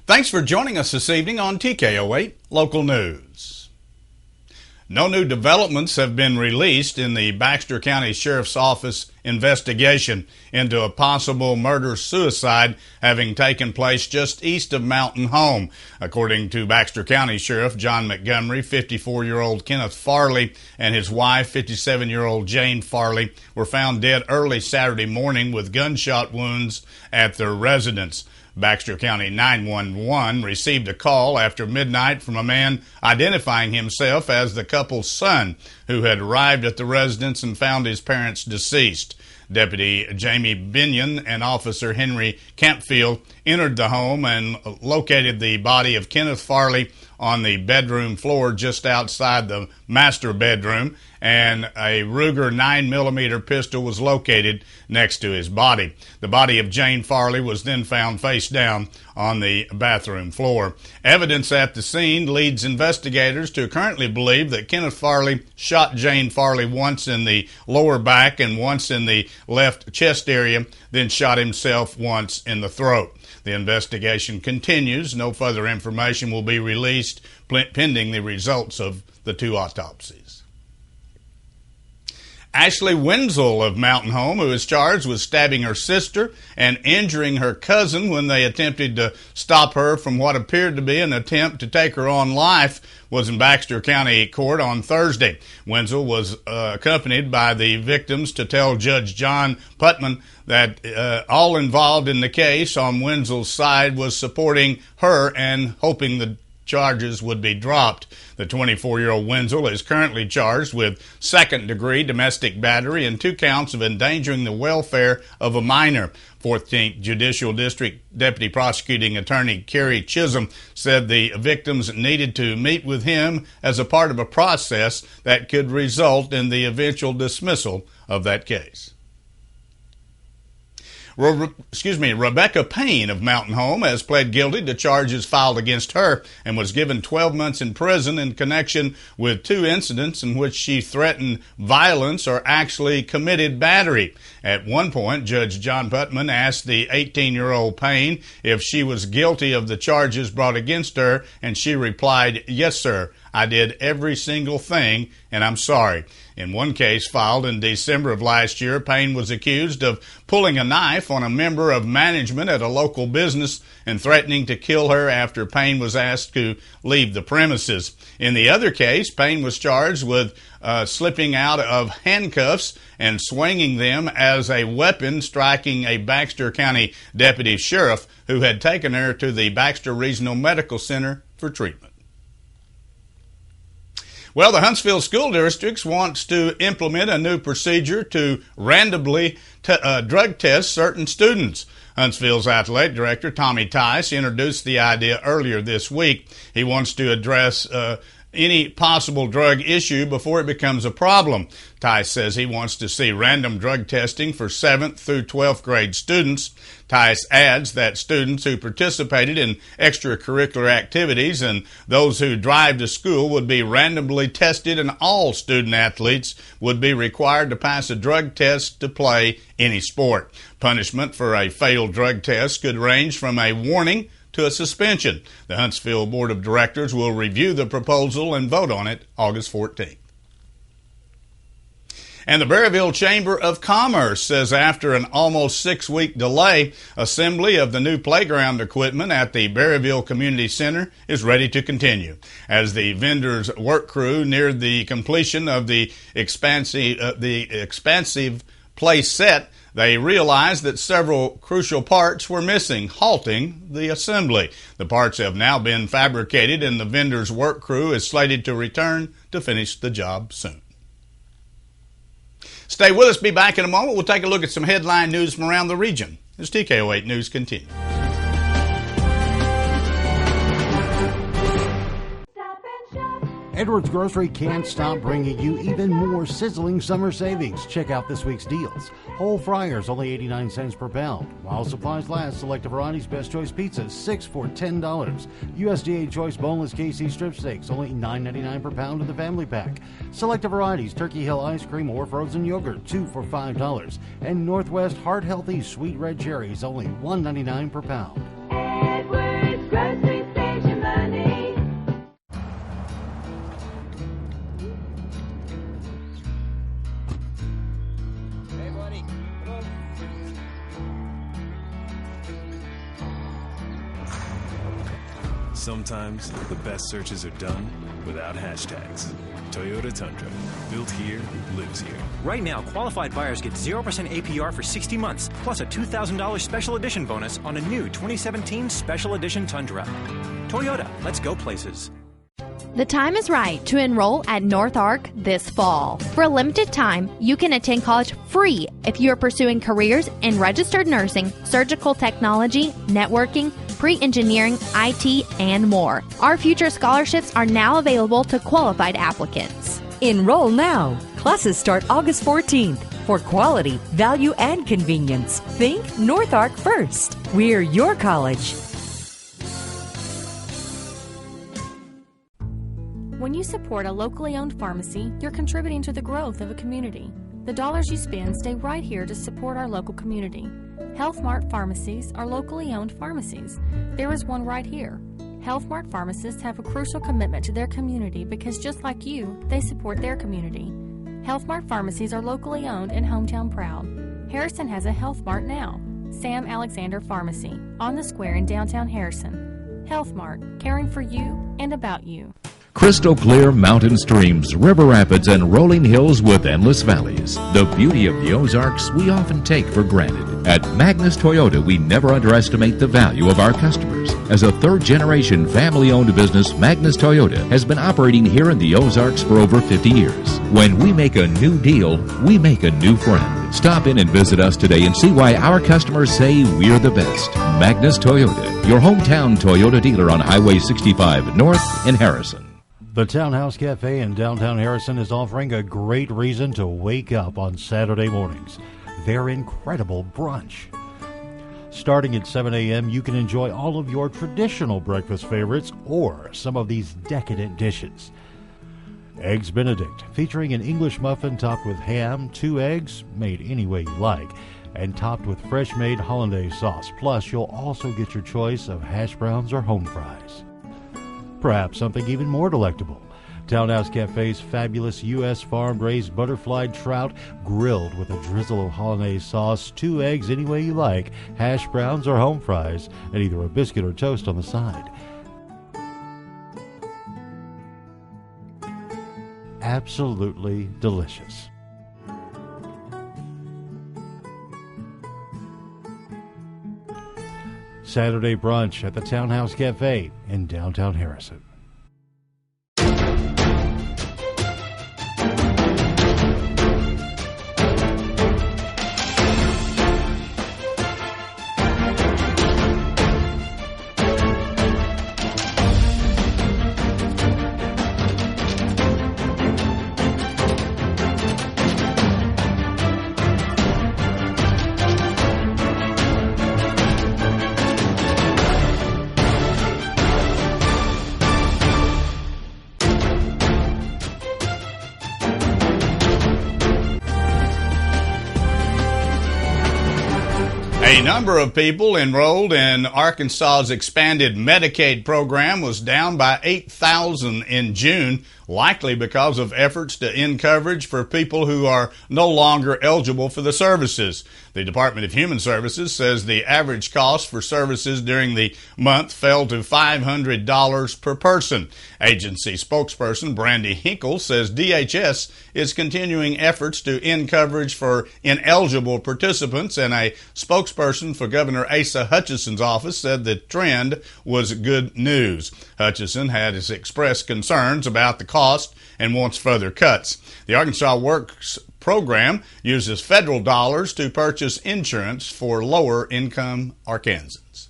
Thanks for joining us this evening on TKO 8 Local News. No new developments have been released in the Baxter County Sheriff's Office investigation into a possible murder-suicide having taken place just east of Mountain Home. According to Baxter County Sheriff John Montgomery, 54-year-old Kenneth Farley and his wife, 57-year-old Jane Farley, were found dead early Saturday morning with gunshot wounds at their residence. Baxter County 911 received a call after midnight from a man identifying himself as the couple's son who had arrived at the residence and found his parents deceased. Deputy Jamie Binion and Officer Henry Campfield entered the home and located the body of Kenneth Farley on the bedroom floor just outside the master bedroom, and a Ruger 9mm pistol was located next to his body. The body of Jane Farley was then found face down on the bathroom floor. Evidence at the scene leads investigators to currently believe that Kenneth Farley shot Jane Farley once in the lower back and once in the left chest area, then shot himself once in the throat. The investigation continues. No further information will be released pending the results of the two autopsies. Ashley Wenzel of Mountain Home, who is charged with stabbing her sister and injuring her cousin when they attempted to stop her from what appeared to be an attempt to take her own life, was in Baxter County Court on Thursday. Wenzel was accompanied by the victims to tell Judge John Putman that all involved in the case on Wenzel's side was supporting her and hoping the charges would be dropped. The 24-year-old Wenzel is currently charged with second-degree domestic battery and 2 counts of endangering the welfare of a minor. 14th Judicial District Deputy Prosecuting Attorney Kerry Chisholm said the victims needed to meet with him as a part of a process that could result in the eventual dismissal of that case. Rebecca Payne of Mountain Home has pled guilty to charges filed against her and was given 12 months in prison in connection with 2 incidents in which she threatened violence or actually committed battery. At one point, Judge John Putman asked the 18-year-old Payne if she was guilty of the charges brought against her, and she replied, "Yes, sir. I did every single thing, and I'm sorry." In one case filed in December of last year, Payne was accused of pulling a knife on a member of management at a local business and threatening to kill her after Payne was asked to leave the premises. In the other case, Payne was charged with slipping out of handcuffs and swinging them as a weapon, striking a Baxter County deputy sheriff who had taken her to the Baxter Regional Medical Center for treatment. Well, the Huntsville School District wants to implement a new procedure to randomly drug test certain students. Huntsville's athletic director, Tommy Tice, introduced the idea earlier this week. He wants to address any possible drug issue before it becomes a problem. Tice says he wants to see random drug testing for 7th through 12th grade students. Tice adds that students who participated in extracurricular activities and those who drive to school would be randomly tested, and all student athletes would be required to pass a drug test to play any sport. Punishment for a failed drug test could range from a warning to a suspension. The Huntsville Board of Directors will review the proposal and vote on it August 14th. And the Berryville Chamber of Commerce says after an almost 6-week delay, assembly of the new playground equipment at the Berryville Community Center is ready to continue. As the vendors' work crew neared the completion of the expansive play set, they realized that several crucial parts were missing, halting the assembly. The parts have now been fabricated, and the vendors' work crew is slated to return to finish the job soon. Stay with us. Be back in a moment. We'll take a look at some headline news from around the region as TKO 8 News continues. Edwards Grocery can't stop bringing you even more sizzling summer savings. Check out this week's deals. Whole fryers, only 89 cents per pound. While supplies last, select varieties, best choice pizzas, 6 for $10. USDA choice boneless KC strip steaks, only $9.99 per pound in the family pack. Select varieties, Turkey Hill ice cream or frozen yogurt, 2 for $5. And Northwest Heart Healthy sweet red cherries, only $1.99 per pound. Edwards Grocery station money. Hey, buddy. Come on. Sometimes the best searches are done without hashtags. Toyota Tundra. Built here, lives here. Right now, qualified buyers get 0% APR for 60 months, plus a $2,000 special edition bonus on a new 2017 Special Edition Tundra. Toyota, let's go places. The time is right to enroll at North Ark this fall. For a limited time, you can attend college free if you are pursuing careers in registered nursing, surgical technology, networking, pre-engineering, IT, and more. Our future scholarships are now available to qualified applicants. Enroll now. Classes start August 14th. For quality, value, and convenience, think North Ark first. We're your college. When you support a locally owned pharmacy, you're contributing to the growth of a community. The dollars you spend stay right here to support our local community. Health Mart pharmacies are locally owned pharmacies. There is one right here. Health Mart pharmacists have a crucial commitment to their community because just like you, they support their community. Health Mart pharmacies are locally owned and hometown proud. Harrison has a Health Mart now. Sam Alexander Pharmacy, on the square in downtown Harrison. Health Mart, caring for you and about you. Crystal clear mountain streams, river rapids, and rolling hills with endless valleys. The beauty of the Ozarks we often take for granted. At Magnus Toyota, we never underestimate the value of our customers. As a third-generation family-owned business, Magnus Toyota has been operating here in the Ozarks for over 50 years. When we make a new deal, we make a new friend. Stop in and visit us today and see why our customers say we're the best. Magnus Toyota, your hometown Toyota dealer on Highway 65 North in Harrison. The Townhouse Cafe in downtown Harrison is offering a great reason to wake up on Saturday mornings. Their incredible brunch. Starting at 7 a.m., you can enjoy all of your traditional breakfast favorites or some of these decadent dishes. Eggs Benedict, featuring an English muffin topped with ham, 2 eggs, made any way you like, and topped with fresh-made hollandaise sauce. Plus, you'll also get your choice of hash browns or home fries. Perhaps something even more delectable. Townhouse Cafe's fabulous U.S. farm-raised butterfly trout grilled with a drizzle of hollandaise sauce, 2 eggs any way you like, hash browns or home fries, and either a biscuit or toast on the side. Absolutely delicious. Saturday brunch at the Townhouse Cafe in downtown Harrison. A number of people enrolled in Arkansas's expanded Medicaid program was down by 8,000 in June, likely because of efforts to end coverage for people who are no longer eligible for the services. The Department of Human Services says the average cost for services during the month fell to $500 per person. Agency spokesperson Brandy Hinkle says DHS is continuing efforts to end coverage for ineligible participants, and a spokesperson for Governor Asa Hutchison's office said the trend was good news. Hutchison has expressed concerns about the cost and wants further cuts. The Arkansas Works program uses federal dollars to purchase insurance for lower-income Arkansans.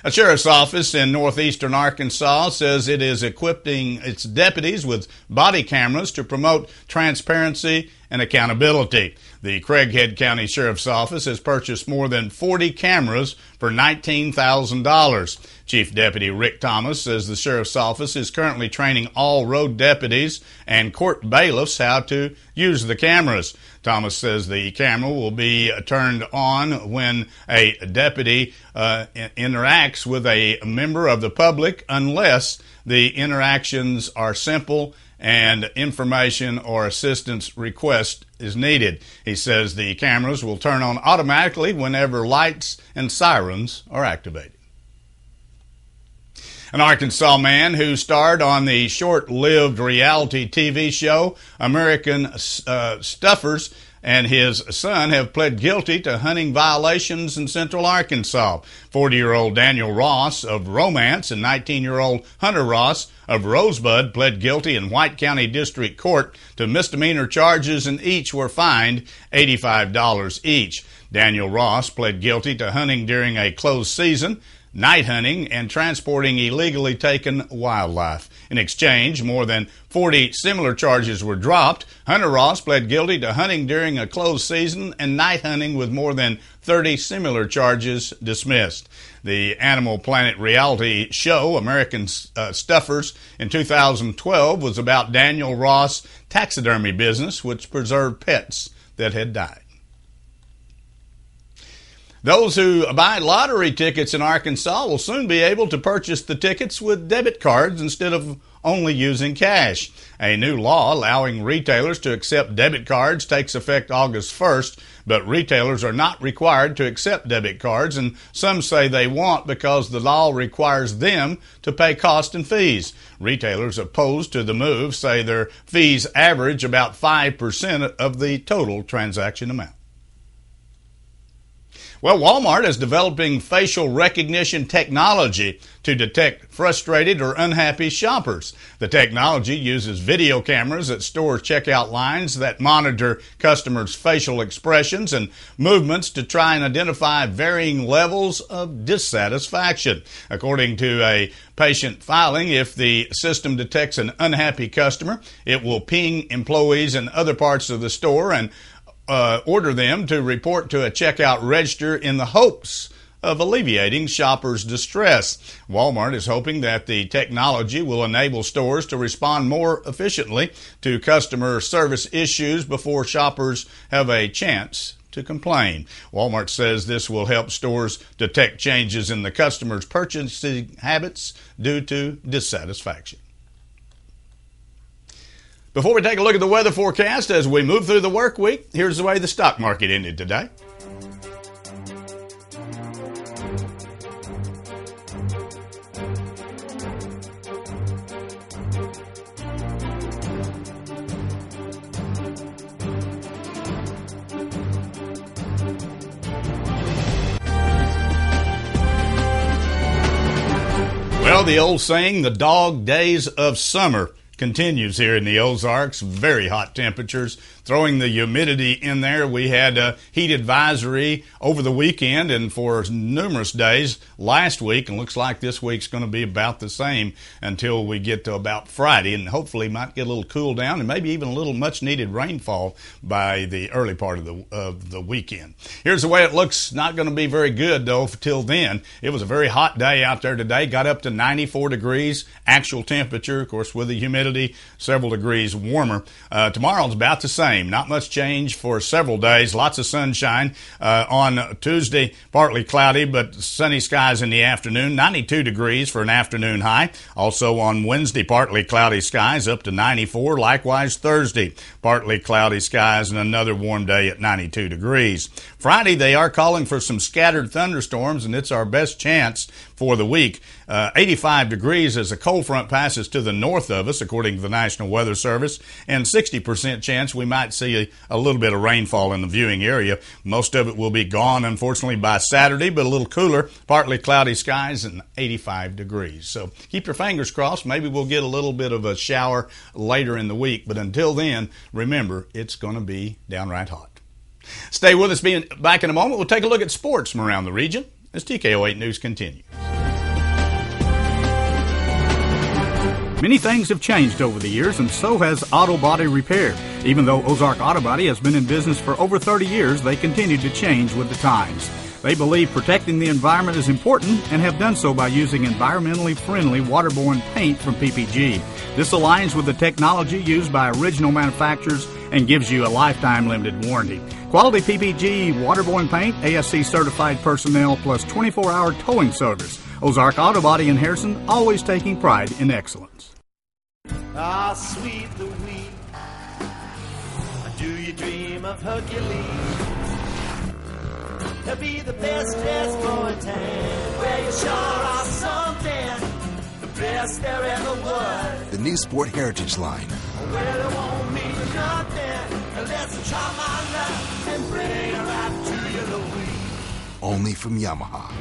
A sheriff's office in northeastern Arkansas says it is equipping its deputies with body cameras to promote transparency and accountability. The Craighead County Sheriff's Office has purchased more than 40 cameras for $19,000. Chief Deputy Rick Thomas says the Sheriff's Office is currently training all road deputies and court bailiffs how to use the cameras. Thomas says the camera will be turned on when a deputy interacts with a member of the public unless the interactions are simple and information or assistance request is needed. He says the cameras will turn on automatically whenever lights and sirens are activated. An Arkansas man who starred on the short-lived reality TV show American Stuffers and his son have pled guilty to hunting violations in Central Arkansas. 40-year-old Daniel Ross of Romance and 19-year-old Hunter Ross of Rosebud pled guilty in White County District Court to misdemeanor charges, and each were fined $85 each. Daniel Ross pled guilty to hunting during a closed season, night hunting, and transporting illegally taken wildlife. In exchange, more than 40 similar charges were dropped. Hunter Ross pled guilty to hunting during a closed season and night hunting, with more than 30 similar charges dismissed. The Animal Planet reality show American Stuffers in 2012 was about Daniel Ross' taxidermy business, which preserved pets that had died. Those who buy lottery tickets in Arkansas will soon be able to purchase the tickets with debit cards instead of only using cash. A new law allowing retailers to accept debit cards takes effect August 1st, but retailers are not required to accept debit cards, and some say they won't because the law requires them to pay costs and fees. Retailers opposed to the move say their fees average about 5% of the total transaction amount. Well, Walmart is developing facial recognition technology to detect frustrated or unhappy shoppers. The technology uses video cameras at store checkout lines that monitor customers' facial expressions and movements to try and identify varying levels of dissatisfaction. According to a patient filing, if the system detects an unhappy customer, it will ping employees in other parts of the store and order them to report to a checkout register in the hopes of alleviating shoppers' distress. Walmart is hoping that the technology will enable stores to respond more efficiently to customer service issues before shoppers have a chance to complain. Walmart says this will help stores detect changes in the customer's purchasing habits due to dissatisfaction. Before we take a look at the weather forecast as we move through the work week, here's the way the stock market ended today. Well, the old saying, the dog days of summer, continues here in the Ozarks. Very hot temperatures. Throwing the humidity in there, we had a heat advisory over the weekend and for numerous days last week, and looks like this week's going to be about the same until we get to about Friday, and hopefully might get a little cool down and maybe even a little much needed rainfall by the early part of the weekend. Here's the way it looks. Not going to be very good though till then. It was a very hot day out there today. Got up to 94 degrees actual temperature, of course with the humidity several degrees warmer. Tomorrow's about the same. Not much change for several days. Lots of sunshine. On Tuesday, partly cloudy, but sunny skies in the afternoon. 92 degrees for an afternoon high. Also on Wednesday, partly cloudy skies up to 94. Likewise Thursday, partly cloudy skies and another warm day at 92 degrees. Friday, they are calling for some scattered thunderstorms, and it's our best chance for the week. 85 degrees as a cold front passes to the north of us, according to the National Weather Service, and 60% chance we might see a little bit of rainfall in the viewing area. Most of it will be gone, unfortunately, by Saturday, but a little cooler, partly cloudy skies and 85 degrees. So keep your fingers crossed. Maybe we'll get a little bit of a shower later in the week, but until then, remember, it's going to be downright hot. Stay with us. Being back in a moment, we'll take a look at sports from around the region as TKO 8 News continues. Many things have changed over the years, and so has auto body repair. Even though Ozark Auto Body has been in business for over 30 years, they continue to change with the times. They believe protecting the environment is important and have done so by using environmentally friendly waterborne paint from PPG. This aligns with the technology used by original manufacturers and gives you a lifetime limited warranty. Quality PPG waterborne paint, ASC certified personnel, plus 24-hour towing service. Ozark Auto Body in Harrison, always taking pride in excellence. Ah, sweep the wheat. Do you dream of Hercules? To be the best dressed boy in town, where you sure are something, the best there ever was. The new Sport Heritage line. Well, it won't mean nothing unless I try my luck and bring her out to you, Louise. Only from Yamaha.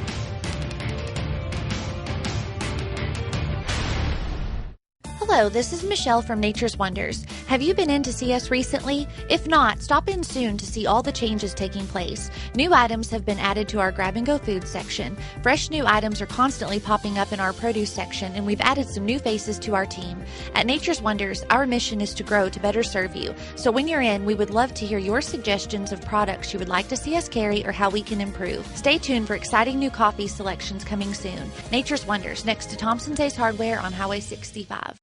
Hello, this is Michelle from Nature's Wonders. Have you been in to see us recently? If not, stop in soon to see all the changes taking place. New items have been added to our grab-and-go food section. Fresh new items are constantly popping up in our produce section, and we've added some new faces to our team. At Nature's Wonders, our mission is to grow to better serve you. So when you're in, we would love to hear your suggestions of products you would like to see us carry or how we can improve. Stay tuned for exciting new coffee selections coming soon. Nature's Wonders, next to Thompson's Ace Hardware on Highway 65.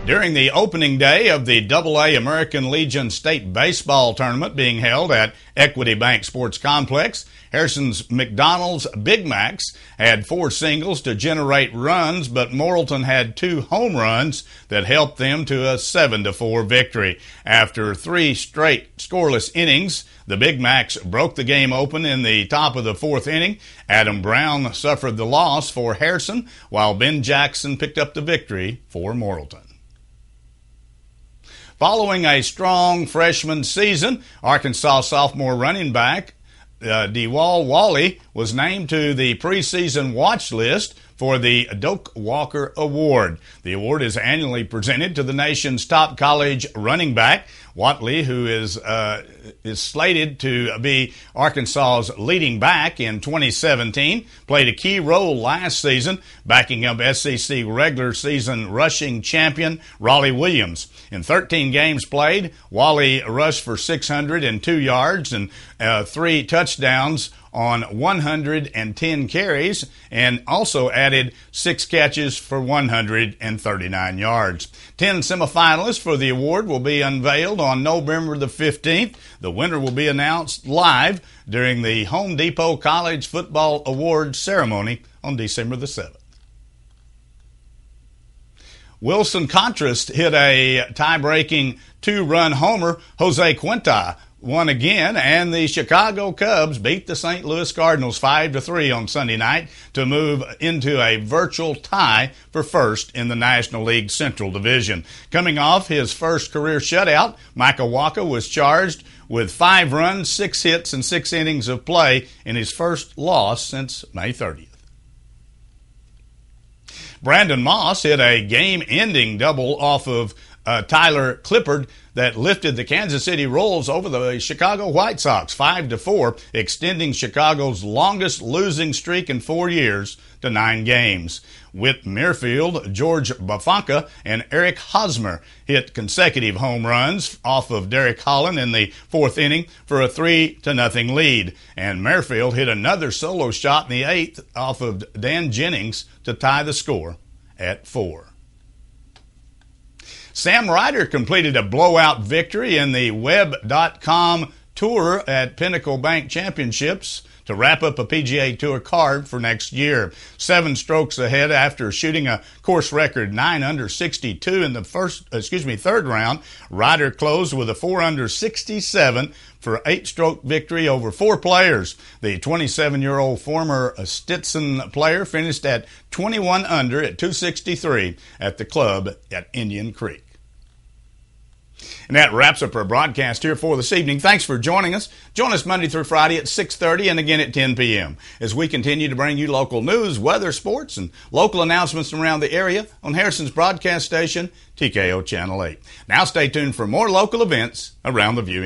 During the opening day of the AA American Legion State Baseball Tournament being held at Equity Bank Sports Complex, Harrison's McDonald's Big Macs had 4 singles to generate runs, but Morrilton had 2 home runs that helped them to a 7-4 victory. After 3 straight scoreless innings, the Big Macs broke the game open in the top of the 4th inning. Adam Brown suffered the loss for Harrison, while Ben Jackson picked up the victory for Morrilton. Following a strong freshman season, Arkansas sophomore running back DeWall Wally was named to the preseason watch list for the Doak Walker Award. The award is annually presented to the nation's top college running back. Watley, who is slated to be Arkansas's leading back in 2017, played a key role last season, backing up SEC regular season rushing champion Raleigh Williams. In 13 games played, Wally rushed for 602 yards and 3 touchdowns on 110 carries, and also added 6 catches for 139 yards. 10 semifinalists for the award will be unveiled on November the 15th. The winner will be announced live during the Home Depot College Football Awards ceremony on December the 7th. Wilson Contrast hit a tie-breaking 2-run homer. Jose Quinta won again, and the Chicago Cubs beat the St. Louis Cardinals 5-3 on Sunday night to move into a virtual tie for first in the National League Central Division. Coming off his first career shutout, Micah Walker was charged with 5 runs, 6 hits, and 6 innings of play in his first loss since May 30th. Brandon Moss hit a game-ending double off of Tyler Clippard that lifted the Kansas City Royals over the Chicago White Sox 5-4, extending Chicago's longest losing streak in 4 years to 9 games. Whit Merrifield, George Bafanka, and Eric Hosmer hit consecutive home runs off of Derek Holland in the 4th inning for a 3-0 lead. And Merrifield hit another solo shot in the 8th off of Dan Jennings to tie the score at 4. Sam Ryder completed a blowout victory in the Web.com Tour at Pinnacle Bank Championships to wrap up a PGA Tour card for next year. 7 strokes ahead after shooting a course record 9 under 62 in the third round. Ryder closed with a 4 under 67 for an 8-stroke victory over 4 players. The 27-year-old former Stetson player finished at 21 under at 263 at the club at Indian Creek. And that wraps up our broadcast here for this evening. Thanks for joining us. Join us Monday through Friday at 6:30 and again at 10 p.m. as we continue to bring you local news, weather, sports, and local announcements from around the area on Harrison's broadcast station, TKO Channel 8. Now stay tuned for more local events around the viewing.